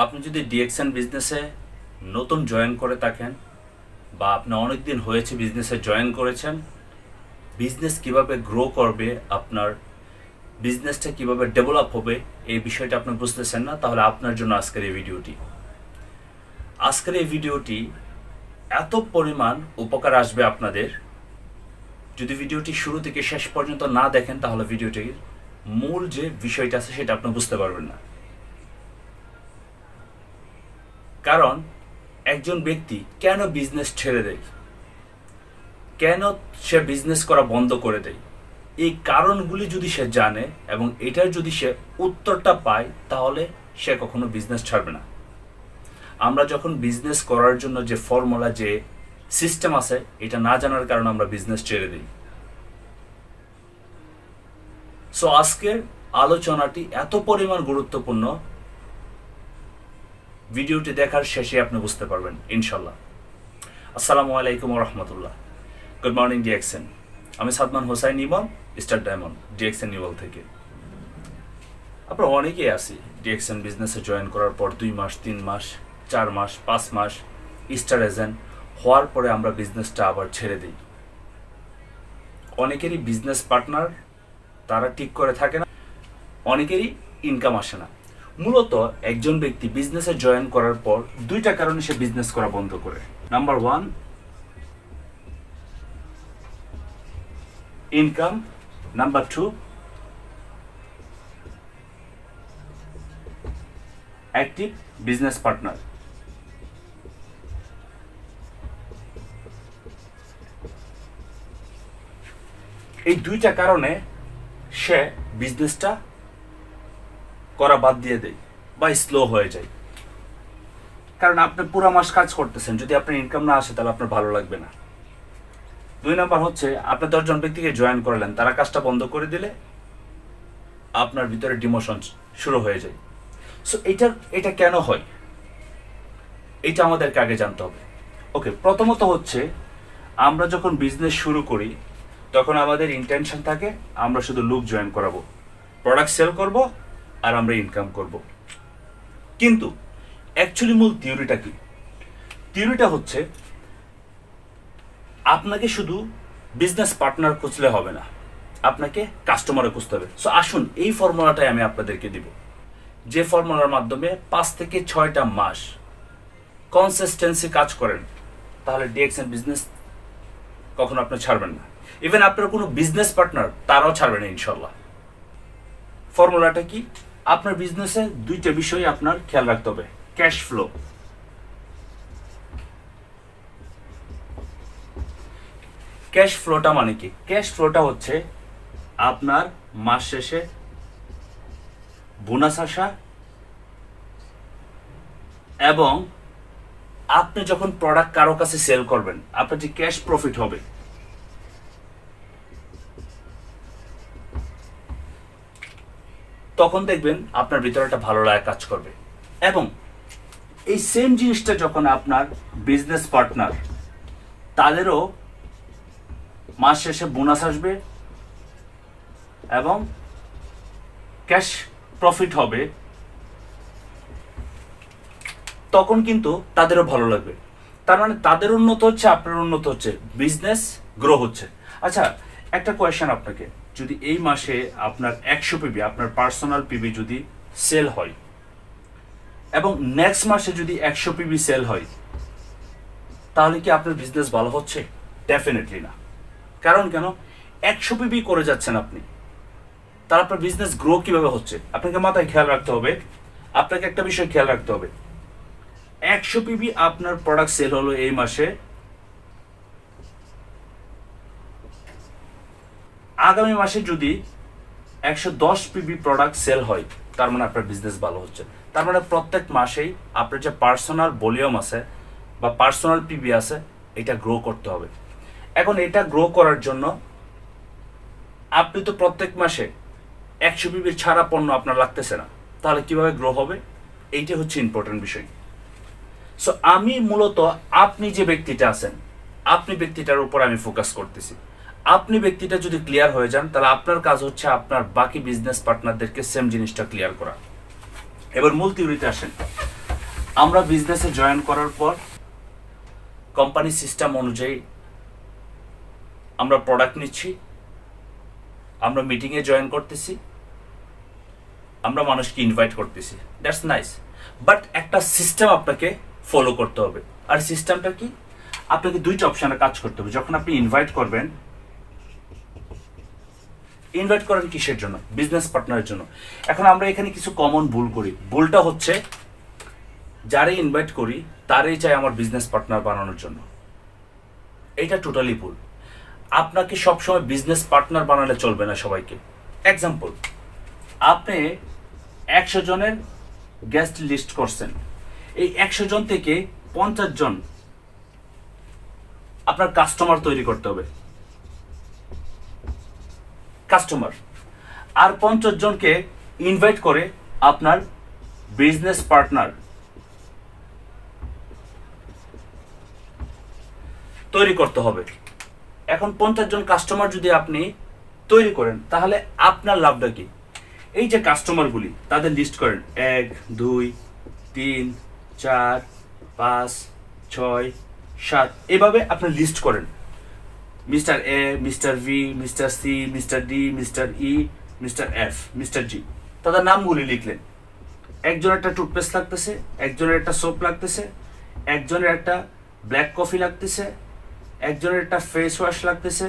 আপনি যদি ডিএক্সএন বিজনেসে নতুন জয়েন করে থাকেন বা আপনি অনেক দিন হয়েছে বিজনেসে জয়েন করেছেন, বিজনেস কিভাবে গ্রো করবে, আপনার বিজনেসটা কিভাবে ডেভেলপ হবে এই বিষয়টা আপনি বুঝতেছেন না, তাহলে আপনার জন্য আজকের এই ভিডিওটি এত পরিমাণ উপকার আসবে আপনাদের। যদি ভিডিওটি শুরু থেকে শেষ পর্যন্ত না দেখেন তাহলে ভিডিওটির মূল যে বিষয়টা আছে সেটা আপনি বুঝতে পারবেন না। কারণ একজন ব্যক্তি কেন বিজনেস ছেড়ে দেয়, কেন সে বিজনেস করা বন্ধ করে দেয়, এই কারণগুলি যদি সে জানে এবং এটার যদি সে উত্তরটা পায় তাহলে সে কখনো বিজনেস ছাড়বে না। আমরা যখন বিজনেস করার জন্য যে ফর্মুলা, যে সিস্টেম আছে, এটা না জানার কারণে আমরা বিজনেস ছেড়ে দিই। সো আজকের আলোচনাটি এত পরিমাণ গুরুত্বপূর্ণ, ভিডিওটি দেখার শেষে আপনি বুঝতে পারবেন ইনশাল্লাহ। আসসালামু আলাইকুম ওয়া রাহমাতুল্লাহ। Good morning DXN. আমি সাদমান হোসাইন ইমন, স্টার ডায়মন্ড ডিএক্সএন নিউল থেকে। আপনারা অনেকেই আছি ডিএক্সএন বিজনেসে জয়েন করার পর 2 মাস, 3 মাস, 4 মাস, 5 মাস স্টার এজেন্ট হওয়ার পরে আমরা বিজনেসটা আবার ছেড়ে দিই। অনেকেরই বিজনেস পার্টনার তারা ঠিক করে থাকে না, অনেকেরই ইনকাম আসে না। মূলত একজন ব্যক্তি বিজনেসে জয়েন করার পর 2টা কারণে সে বিজনেস করা বন্ধ করে। Number 1, income. Number 2, active business partner. এই 2টা কারণে সে বিজনেসটা করা বাদ দিয়ে দেয় বা স্লো হয়ে যায়। কারণ আপনি পুরো মাস কাজ করতেছেন, যদি আপনার ইনকাম না আসে তাহলে আপনার ভালো লাগবে না। 2 নাম্বার হচ্ছে, আপনি 10 জন ব্যক্তিকে জয়েন করলেন, তারা কাজটা বন্ধ করে দিলে আপনার ভিতরে ডিমোশন শুরু হয়ে যায়। সো এটা কেন হয়, এটা আমাদেরকে আগে জানতে হবে। ওকে, প্রথমত হচ্ছে, আমরা যখন বিজনেস শুরু করি তখন আমাদের ইন্টেনশন থাকে আমরা শুধু লোক জয়েন করাবো, প্রোডাক্ট সেল করব আর আমরা ইনকাম করব। কিন্তু অ্যাকচুয়ালি মূল থিওরিটা কি? থিওরিটা হচ্ছে, আপনাকে শুধু বিজনেস পার্টনার খুঁজলে হবে না, আপনাকে কাস্টমারও খুঁজতে হবে। সো আসুন এই ফর্মুলাটাই আমি আপনাদেরকে দিব, যে ফর্মুলার মাধ্যমে 5 থেকে 6টা মাস কনসিস্টেন্সি কাজ করেন, তাহলে ডিএক্সএন বিজনেস কখনো আপনি ছাড়বেন না। ইভেন আপনার কোনো বিজনেস পার্টনার তারাও ছাড়বে না ইনশাল্লাহ। ফর্মুলাটা কি? আপনার বিজনেসে 2টা বিষয় আপনার খেয়াল রাখতে হবে। Cash flow. ক্যাশ ফ্লোটা মানে কি? ক্যাশ ফ্লোটা হচ্ছে আপনার মাস শেষে বোনাস আসা এবং আপনি যখন প্রোডাক্ট কারো কাছে সেল করবেন আপনার যে ক্যাশ প্রফিট হবে, তখন দেখবেন আপনার ভিতরে একটা ভালো লাগা কাজ করবে। এবং এই সেম জিনিসটা যখন আপনার বিজনেস পার্টনার, তাদেরও মাস শেষে বোনাস আসবে এবং ক্যাশ প্রফিট হবে, তখন কিন্তু তাদেরও ভালো লাগবে। তার মানে তাদের উন্নত হচ্ছে, আপনার উন্নত হচ্ছে, বিজনেস গ্রো হচ্ছে। আচ্ছা, একটা কোয়েশ্চেন আপনাকে, যদি এই মাসে আপনার 100 পিবি, আপনার পার্সোনাল পিবি যদি সেল হয় এবং নেক্সট মাসে যদি 100 পিবি সেল হয়, তাহলে কি আপনার বিজনেস ভালো হচ্ছে? ডেফিনেটলি না। কারণ কেন? 100 পিবি করে যাচ্ছেন আপনি, তার আপনার বিজনেস গ্রো কিভাবে হচ্ছে? আপনাকে মাথায় খেয়াল রাখতে হবে, আপনাকে একটা বিষয় খেয়াল রাখতে হবে। 100 পিবি আপনার প্রোডাক্ট সেল হলো এই মাসে, আগামী মাসে যদি 110 পিবি প্রোডাক্ট সেল হয়, তার মানে আপনার বিজনেস ভালো হচ্ছে। তার মানে প্রত্যেক মাসেই আপনার যে পার্সোনাল ভলিউম আছে বা পার্সোনাল পিবি আছে, এটা গ্রো করতে হবে। এখন এটা গ্রো করার জন্য আপনি তো প্রত্যেক মাসে 100 পিবির ছাড়া পণ্য আপনার লাগতেছে না, তাহলে কিভাবে গ্রো হবে? এইটা হচ্ছে ইম্পর্টেন্ট বিষয়। সো আমি মূলত আপনি যে ব্যক্তিটা আছেন, আপনি ব্যক্তিটার উপর আমি ফোকাস করতেছি। আপনি ব্যক্তিটা যদি ক্লিয়ার হয়ে যান, তাহলে আপনার কাজ হচ্ছে আপনার বাকি বিজনেস পার্টনারদেরকে সেম জিনিসটা ক্লিয়ার করা। এবার মূল থিওরিতে আসেন। আমরা বিজনেসে জয়েন করার পর কোম্পানি সিস্টেম অনুযায়ী আমরা প্রোডাক্ট নিচ্ছি, আমরা মিটিংয়ে জয়েন করতেছি, আমরা মানুষকে ইনভাইট করতেছি। দ্যাটস নাইস, বাট একটা সিস্টেম আপনাকে ফলো করতে হবে। আর সিস্টেমটা কি? আপনাকে দুইটা অপশানে কাজ করতে হবে। যখন আপনি ইনভাইট করবেন, ইনভাইট করেন কিসের জন্য? বিজনেস পার্টনারের জন্য। এখন আমরা এখানে কিছু কমন ভুল করি। ভুলটা হচ্ছে যারাই ইনভাইট করি তারাই চাই আমার বিজনেস পার্টনার বানানোর জন্য। এটা টোটালি ভুল। আপনাকে সবসময় বিজনেস পার্টনার বানালে চলবে না সবাইকে। এক্সাম্পল, আপনি 100 জনের গেস্ট লিস্ট করছেন, এই 100 জন থেকে 50 জন আপনার কাস্টমার তৈরি করতে হবে, কাস্টমার। আর 50 জনকে ইনভাইট করে আপনার বিজনেস পার্টনার তৈরি করতে হবে। এখন 50 জন কাস্টমার যদি আপনি তৈরি করেন তাহলে আপনার লাভটা কি? এই যে কাস্টমারগুলি তাদের লিস্ট করেন 1 2 3 4 5 6 7, এভাবে আপনি লিস্ট করেন। Mister A, mister V, mister C, mister D, mister E, mister F, mister G, তাদের নামগুলি লিখলেন। একজনের একটা টুথপেস্ট লাগতেছে, একজনের একটা সোপ লাগতেছে, একজনের একটা ব্ল্যাক কফি লাগতেছে, একজনের একটা ফেস ওয়াশ লাগতেছে,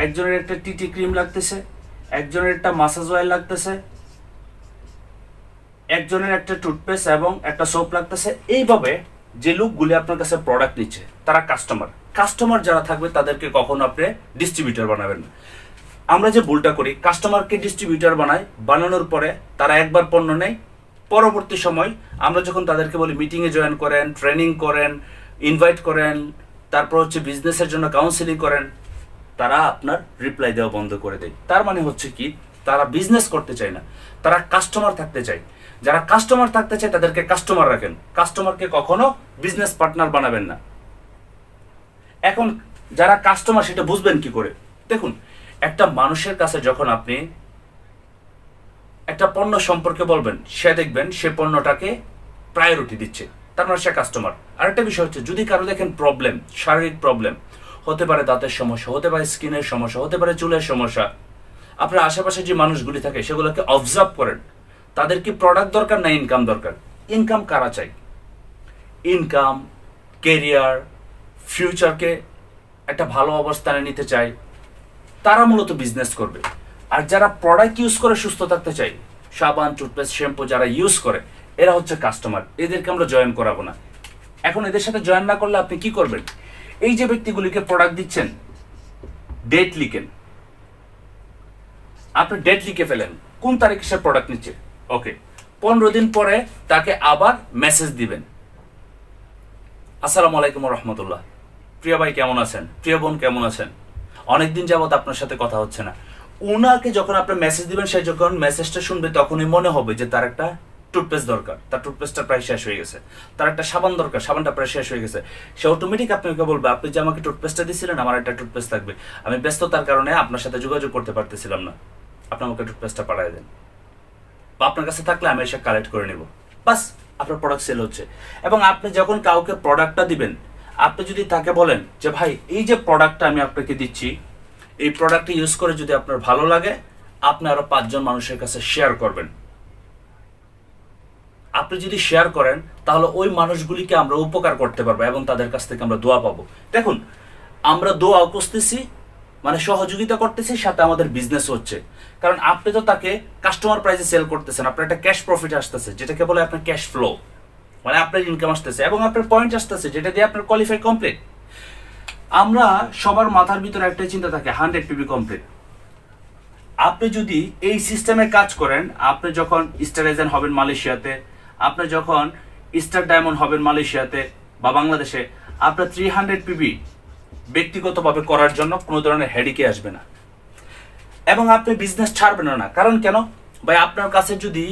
একজনের একটা টিটি ক্রিম লাগতেছে, একজনের একটা মাসাজ অয়েল লাগতেছে, একজনের একটা টুথপেস্ট এবং একটা সোপ লাগতেছে। এইভাবে যে লোকগুলি আপনার কাছে প্রোডাক্ট নিচ্ছে তারা কাস্টমার। কাস্টমার যারা থাকবে তাদেরকে কখনো আপনি ডিস্ট্রিবিউটর বানাবেন না। আমরা যে ভুলটা করি, কাস্টমারকে ডিস্ট্রিবিউটর বানাই, বানানোর পরে তারা একবার পণ্য নেয়, পরবর্তী সময় আমরা যখন তাদেরকে বলি মিটিংয়ে জয়েন করেন, ট্রেনিং করেন, ইনভাইট করেন, তারপর হচ্ছে বিজনেসের জন্য কাউন্সিলিং করেন, তারা আপনার রিপ্লাই দেওয়া বন্ধ করে দেয়। তার মানে হচ্ছে কি, তারা বিজনেস করতে চায় না, তারা কাস্টমার থাকতে চায়। যারা কাস্টমার থাকতে চায় তাদেরকে কাস্টমার রাখেন, কাস্টমারকে কখনো বিজনেস পার্টনার বানাবেন না। এখন যারা কাস্টমার সেটা বুঝবেন কি করে? দেখুন, একটা মানুষের কাছে যখন আপনি একটা পণ্য সম্পর্কে বলবেন, সে দেখবেন সে পণ্যটাকে প্রায়োরিটি দিচ্ছে, তার মানে সে কাস্টমার। আরেকটা বিষয় হচ্ছে, যদি কারো দেখেন প্রবলেম, শারীরিক প্রবলেম, হতে পারে দাঁতের সমস্যা, হতে পারে স্কিনের সমস্যা, হতে পারে চুলের সমস্যা, আপনার আশেপাশে যে মানুষগুলি থাকে সেগুলোকে অবজার্ভ করেন, তাদের কি প্রোডাক্ট দরকার না ইনকাম দরকার? ইনকাম কারা চাই? ইনকাম, কেরিয়ার, ফিউচারকে একটা ভালো অবস্থানে নিতে চায়, তারা মূলত বিজনেস করবে। আর যারা প্রোডাক্ট ইউজ করে সুস্থ থাকতে চায়, সাবান, টুথপেস্ট, শ্যাম্পু যারা ইউজ করে, এরা হচ্ছে কাস্টমার। এদেরকে আমরা জয়েন করাবো না। এখন এদের সাথে জয়েন না করলে আপনি কি করবেন? এই যে ব্যক্তিগুলিকে প্রোডাক্ট দিচ্ছেন, ডেট লিখেন। আপনি ডেট লিখে ফেলেন কোন তারিখে সে প্রোডাক্ট নিচ্ছে। ওকে, 15 দিন পরে তাকে আবার মেসেজ দিবেন, আসসালামু আলাইকুম রহমতুল্লাহ, প্রিয় ভাই কেমন আছেন, প্রিয় বোন কেমন আছেন, অনেকদিন যাবত আপনার সাথে কথা হচ্ছে না। ওনাকে যখন আপনি মেসেজ দিবেন, সে যখন মেসেজটা শুনবে তখনই মনে হবে যে তার একটা টুথপেস্ট দরকার, তার টুথপেস্টটা প্রায় শেষ হয়ে গেছে, তার একটা সাবান দরকার, সাবানটা প্রায় শেষ হয়ে গেছে। সে অটোমেটিক আপনাকে বলবে, আপনি যে আমাকে টুথপেস্টটা দিয়েছিলেন, আমার একটা টুথপেস্ট লাগবে, আমি ব্যস্ততার কারণে আপনার সাথে যোগাযোগ করতে পারতেছিলাম না, আপনি আমাকে টুথপেস্টটা পাঠিয়ে দেন, বা আপনার কাছে থাকলে আমি এসে কালেক্ট করে নেব। বাস, আপনার প্রোডাক্ট সেল হচ্ছে। এবং আপনি যখন কাউকে প্রোডাক্টটা দিবেন, আপনি যদি তাকে বলেন যে ভাই এই যে প্রোডাক্টটা আমি আপনাকে দিচ্ছি, এই প্রোডাক্টটা ইউজ করে যদি আপনার ভালো লাগে, আপনি আরো 5 জন মানুষের কাছে শেয়ার করবেন। আপনি যদি শেয়ার করেন তাহলে ওই মানুষগুলিকে আমরা উপকার করতে পারবো এবং তাদের কাছ থেকে আমরা দোয়া পাবো। দেখুন, আমরা দোয়া করতেছি মানে সহযোগিতা করতেছি, সাথে আমাদের বিজনেস হচ্ছে। কারণ আপনি তো তাকে কাস্টমার প্রাইসে সেল করতেছেন, আপনার একটা ক্যাশ প্রফিট আসতেছে, যেটাকে বলে আপনার ক্যাশ ফ্লো, মানে আপনার ইনকাম আসতেছে এবং আপনার পয়েন্ট আসতেছে, যেটা দিয়ে আপনার কোয়ালিফাই কমপ্লিট। আমরা সবার মাথার ভিতরে একটাই চিন্তা থাকে, 100 পিবি কমপ্লিট। আপনি যদি এই সিস্টেমে কাজ করেন, আপনি যখন স্টার এজেন্ট হবেন মালয়েশিয়াতে, আপনি যখন স্টার ডায়মন্ড হবেন মালয়েশিয়াতে বা বাংলাদেশে, আপনার 300 পিবি ব্যক্তিগতভাবে করার জন্য কোনো ধরনের হেডিকে আসবে না এবং আপনি বিজনেস ছাড়বেন না। কারণ কেন ভাই, আপনার কাছে যদি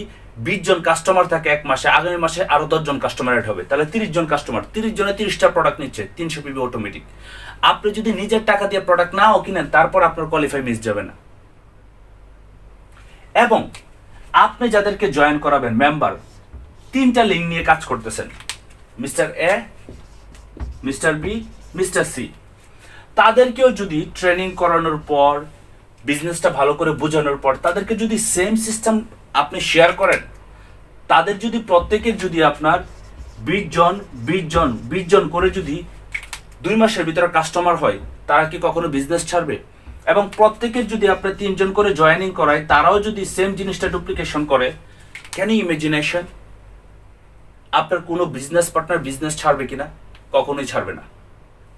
20 জন কাস্টমার থাকে এক মাসে, আগামী মাসে আরো 10 জন কাস্টমার এড হবে, তাহলে 30 জন কাস্টমার, 30 জনে 30টা প্রোডাক্ট নিচ্ছে, 300 পিবি অটোমেটিক। আপনি যদি নিজের টাকা দিয়ে প্রোডাক্ট নাও কিনেন, তারপর আপনার কোয়ালিফাই মিস যাবে না। এবং আপনি যাদেরকে জয়েন করাবেন মেম্বার, 3টা লিঙ্ক নিয়ে কাজ করতেছেন। Mister A, mister B, mister C, তাদেরকেও যদি ট্রেনিং করানোর পর বিজনেসটা ভালো করে বোঝানোর পর তাদেরকে যদি সেম সিস্টেম আপনি শেয়ার করেন, তাদের যদি প্রত্যেকের যদি আপনার 20 জন করে যদি 2 মাসের ভিতরে কাস্টমার হয়, তারা কি কখনো বিজনেস ছাড়বে? এবং প্রত্যেকের যদি আপনি 3 জন করে জয়েনিং করায়, তারাও যদি সেম জিনিসটা ডুপ্লিকেশন করে, ক্যান ইউ ইমাজিনেশন আপনার কোনো বিজনেস পার্টনার বিজনেস ছাড়বে কিনা? কখনোই ছাড়বে না।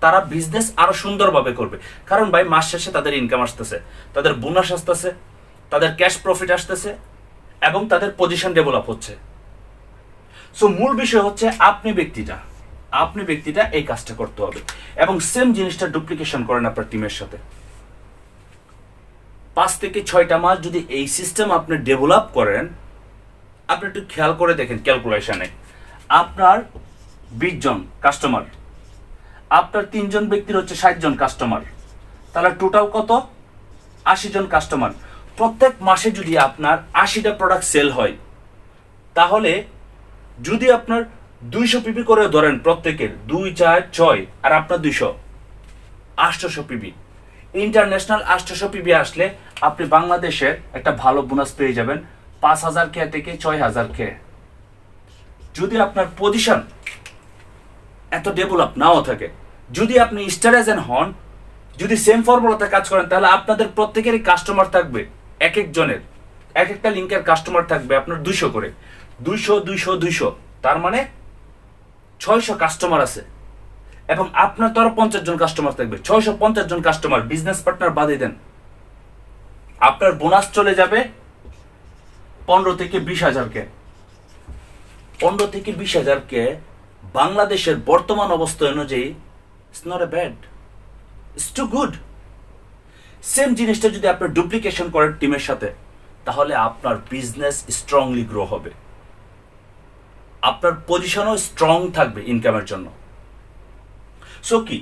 তারা বিজনেস আরো সুন্দরভাবে করবে, কারণ ভাই মাস শেষে তাদের ইনকাম আসতেছে, তাদের বোনাস আসতেছে, তাদের ক্যাশ প্রফিট আসতেছে এবং তাদের পজিশন ডেভেলপ হচ্ছে। সো মূল বিষয় হচ্ছে আপনি ব্যক্তিটা এই কাজটা করতে হবে এবং সেম জিনিসটা ডুপ্লিকেশন করেন আপনার টিমের সাথে। 5 থেকে 6টা মাস যদি এই সিস্টেম আপনি ডেভেলপ করেন, আপনি একটু খেয়াল করে দেখেন ক্যালকুলেশনে, আপনার 20 জন কাস্টমার, আপনার 3 জন ব্যক্তির হচ্ছে 60 জন কাস্টমার, তাহলে টোটাল কত? 80 জন কাস্টমার। প্রত্যেক মাসে যদি আপনার 80টা প্রোডাক্ট সেল হয়, তাহলে যদি আপনার 200 পিপি করে ধরেন, প্রত্যেকের 2, 4, 6 আর আপনার 200, 800 পিপি, ইন্টারন্যাশনাল 800 পিপি আসলে আপনি বাংলাদেশের একটা ভালো বোনাস পেয়ে যাবেন 5000 কে থেকে 6000 কে। যদি আপনার পজিশন এত ডেভেলপ নাও থাকে, যদি আপনি স্টার এজেন্ট হন, যদি সেম ফর্মুলাতে কাজ করেন, তাহলে আপনাদের প্রত্যেকেরই কাস্টমার থাকবে, এক একজনের এক একটা লিঙ্কের কাস্টমার থাকবে আপনার 200 করে, 200, তার মানে 600 কাস্টমার আছে। এবং আপনার তো আরো 50 জন কাস্টমার থাকবে, 650 জন কাস্টমার। বিজনেস পার্টনার বাদে দেন, আপনার বোনাস চলে যাবে 15 থেকে 20 হাজার কে। 15 থেকে 20 হাজার কে বাংলাদেশের বর্তমান অবস্থা অনুযায়ী it's not a bad, it's too good. Same জিনিসটা যদি আপনি ডুপ্লিকেশন করেন টিমের সাথে, তাহলে আপনার বিজনেস স্ট্রংলি গ্রো হবে, আপনার পজিশনও স্ট্রং থাকবে ইনকামের জন্য। সো কি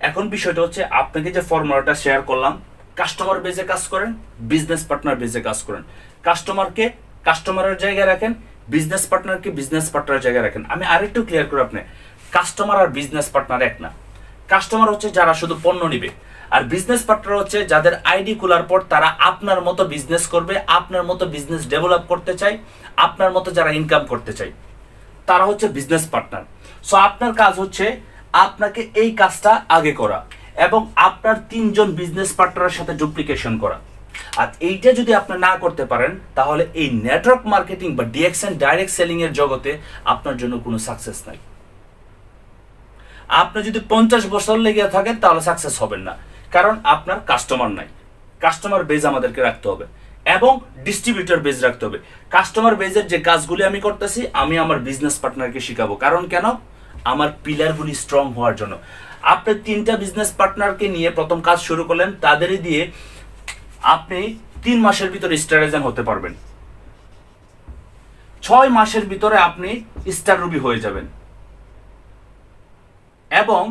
এখন বিষয়টা হচ্ছে, আপনাকে যে ফর্মুলাটা শেয়ার করলাম, কাস্টমার বেজে কাজ করেন, বিজনেস পার্টনার বেজে কাজ করেন। কাস্টমারকে কাস্টমারের জায়গায় রাখেন, বিজনেস পার্টনারকে বিজনেস পার্টনারের জায়গায় রাখেন। আমি আরেকটু ক্লিয়ার করে আপনি, কাস্টমার আর বিজনেস পার্টনার এক না। কাস্টমার হচ্ছে যারা শুধু পণ্য নিবে, আর বিজনেস পার্টনার হচ্ছে যাদের আইডি খোলার পর তারা আপনার মতো বিজনেস করবে, আপনার মতো বিজনেস ডেভেলপ করতে চায়, আপনার মতো যারা ইনকাম করতে চায়, তারা হচ্ছে বিজনেস পার্টনার। সো আপনার কাজ হচ্ছে আপনাকে এই কাজটা আগে করা এবং আপনার 3 জন বিজনেস পার্টনারের সাথে ডুপ্লিকেশন করা। আর এইটা যদি আপনি না করতে পারেন, তাহলে এই নেটওয়ার্ক মার্কেটিং বা ডিএক্সএন ডাইরেক্ট সেলিং এর জগতে আপনার জন্য কোনো সাকসেস নাই। আপনি যদি 50 বছর লেগে থাকেন, তাহলে সাকসেস হবেন না, কারণ আপনার কাস্টমার নাই। কাস্টমার বেজ আমাদেরকে রাখতে হবে এবং ডিস্ট্রিবিউটর বেজ রাখতে হবে। কাস্টমার বেজের যে কাজগুলি আমি করতেছি, আমি আমার বিজনেস পার্টনারকে শিখাবো। কারণ কেন? আমার পিলারগুলি স্ট্রং হওয়ার জন্য। আপনি 3টা বিজনেস পার্টনারকে নিয়ে প্রথম কাজ শুরু করলেন, তাদেরই দিয়ে আপনি 3 মাসের ভিতরে স্টার এজেন্ট হতে পারবেন, 6 মাসের ভিতরে আপনি স্টার রুবি হয়ে যাবেন এবং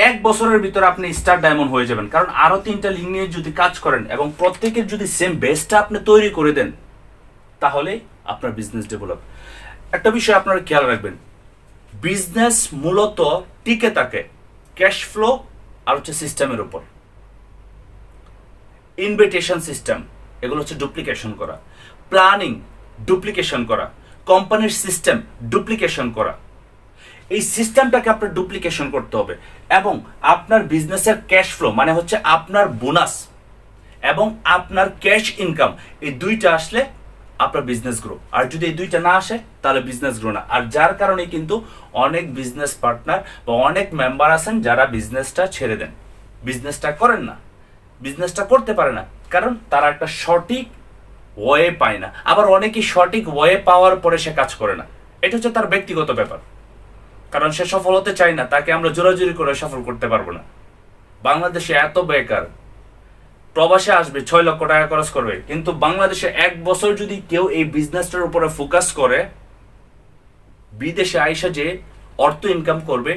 1 বছরের ভিতরে আপনি স্টার ডায়মন্ড হয়ে যাবেন। কারণ আরো 3টা লিঙ্ক নিয়ে যদি কাজ করেন এবং প্রত্যেকের যদি সেম বেসটা আপনি তৈরি করে দেন, তাহলে আপনার বিজনেস ডেভেলপ। একটা বিষয় আপনারা খেয়াল রাখবেন, বিজনেস মূলত টিকে থাকে ক্যাশ ফ্লো আর হচ্ছে সিস্টেমের উপর। ইনভিটেশন সিস্টেম, এগুলো হচ্ছে ডুপ্লিকেশন করা, প্ল্যানিং ডুপ্লিকেশন করা, কোম্পানির সিস্টেম ডুপ্লিকেশন করা। এই সিস্টেমটাকে আপনার ডুপ্লিকেশন করতে হবে এবং আপনার বিজনেসের ক্যাশ ফ্লো মানে হচ্ছে আপনার বোনাস এবং আপনার ক্যাশ ইনকাম, এই দুইটা আসলে আপনার বিজনেস গ্রো। আর যদি এই দুইটা না আসে, তাহলে বিজনেস গ্রো না। আর যার কারণে কিন্তু অনেক বিজনেস পার্টনার বা অনেক মেম্বার আছেন যারা বিজনেসটা ছেড়ে দেন, বিজনেসটা করেন না, বিজনেসটা করতে পারে না, কারণ তারা একটা সঠিক ওয়ে পায় না। আবার অনেকেই সঠিক ওয়ে পাওয়ার পরে সে কাজ করে না, এটা হচ্ছে তার ব্যক্তিগত ব্যাপার, কারণ সে সফল হতে চায় না, তাকে আমরা জোরাজুরি করে সফল করতে পারবো না। বাংলাদেশে এত বেকার, প্রবাসে আসবে 6 লক্ষ টাকা খরচ করবে, কিন্তু বাংলাদেশে 1 বছর যদি কেউ এই বিজনেসটার উপরে ফোকাস করে, বিদেশে আইসা যে অর্থ ইনকাম করবে,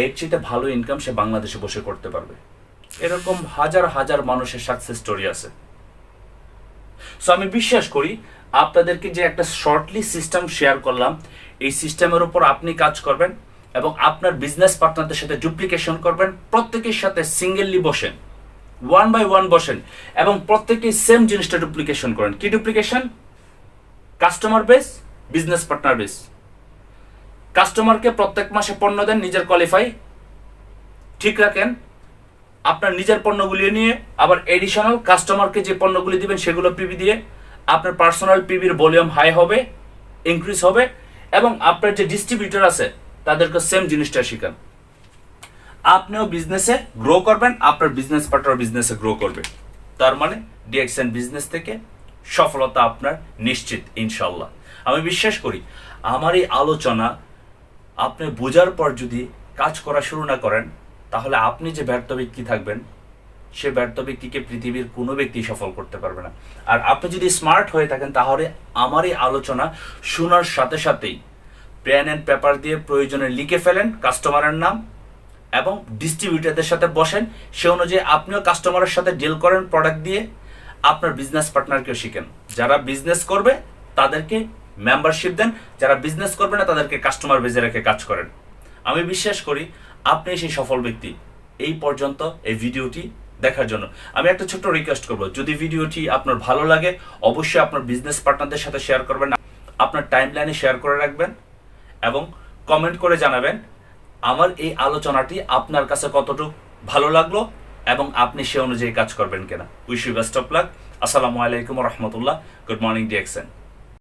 এর চেয়ে ভালো ইনকাম সে বাংলাদেশে বসে করতে পারবে। এরকম হাজার হাজার মানুষের সাকসেস স্টোরি আছে। সো আমি বিশ্বাস করি আপনাদেরকে যে একটা শর্টলি সিস্টেম শেয়ার করলাম, এই সিস্টেমের উপর আপনি কাজ করবেন এবং আপনার বিজনেস পার্টনারদের সাথে ডুপ্লিকেশন করবেন। প্রত্যেকের সাথে সিঙ্গেললি বসেন, 1 by 1 বসেন এবং প্রত্যেকেই সেম জিনিসটা ডুপ্লিকেশন করেন। কি duplication? Customer base, business partner base. কাস্টমারকে প্রত্যেক মাসে পণ্য দেন, নিজের কোয়ালিফাই ঠিক রাখেন, আপনার নিজের পণ্যগুলি নিয়ে আবার এডিশনাল কাস্টমারকে যে পণ্যগুলি দিবেন সেগুলো পিবি দিয়ে আপনার পার্সোনাল পিবির ভলিউম হাই হবে, ইনক্রিজ হবে এবং আপনার যে ডিস্ট্রিবিউটর আছে তাদেরকে সেম জিনিসটা শিখান। আপনিও বিজনেসে গ্রো করবেন, আপনার বিজনেস পার্টনার বিজনেসে গ্রো করবে। তার মানে ডিএক্সএন বিজনেস থেকে সফলতা আপনার নিশ্চিত ইনশাল্লাহ। আমি বিশ্বাস করি আমার এই আলোচনা আপনি বোঝার পর যদি কাজ করা শুরু না করেন তাহলে আপনি যে ব্যর্থ ব্যক্তি থাকবেন সে ব্যর্থ ব্যক্তিকে পৃথিবীর কোনো ব্যক্তি সফল করতে পারবে না। আর আপনি যদি স্মার্ট হয়ে থাকেন তাহলে আমার এই আলোচনা শোনার সাথে সাথেই পেন অ্যান্ড পেপার দিয়ে প্রয়োজনে লিখে ফেলেন কাস্টমারের নাম এবং ডিস্ট্রিবিউটারদের সাথে বসেন, সে অনুযায়ী আপনিও কাস্টমারের সাথে ডিল করেন প্রোডাক্ট দিয়ে। আপনার বিজনেস পার্টনারকেও শিখেন। যারা বিজনেস করবে তাদেরকে মেম্বারশিপ দেন, যারা বিজনেস করবে না তাদেরকে কাস্টমার বেজে রেখে কাজ করেন। আমি বিশ্বাস করি আপনি সেই সফল ব্যক্তি। এই পর্যন্ত এই ভিডিওটি দেখার জন্য আমি একটা ছোট্ট রিকোয়েস্ট করব, যদি ভিডিওটি আপনার ভালো লাগে অবশ্যই আপনার বিজনেস পার্টনারদের সাথে শেয়ার করবেন, আপনার টাইমলাইনে শেয়ার করে রাখবেন এবং কমেন্ট করে জানাবেন আমার এই আলোচনাটি আপনার কাছে কতটুকু ভালো লাগলো এবং আপনি সে অনুযায়ী কাজ করবেন কিনা। Wish you best of luck. আসসালামু আলাইকুম রহমতুল্লাহ। Good morning DXN.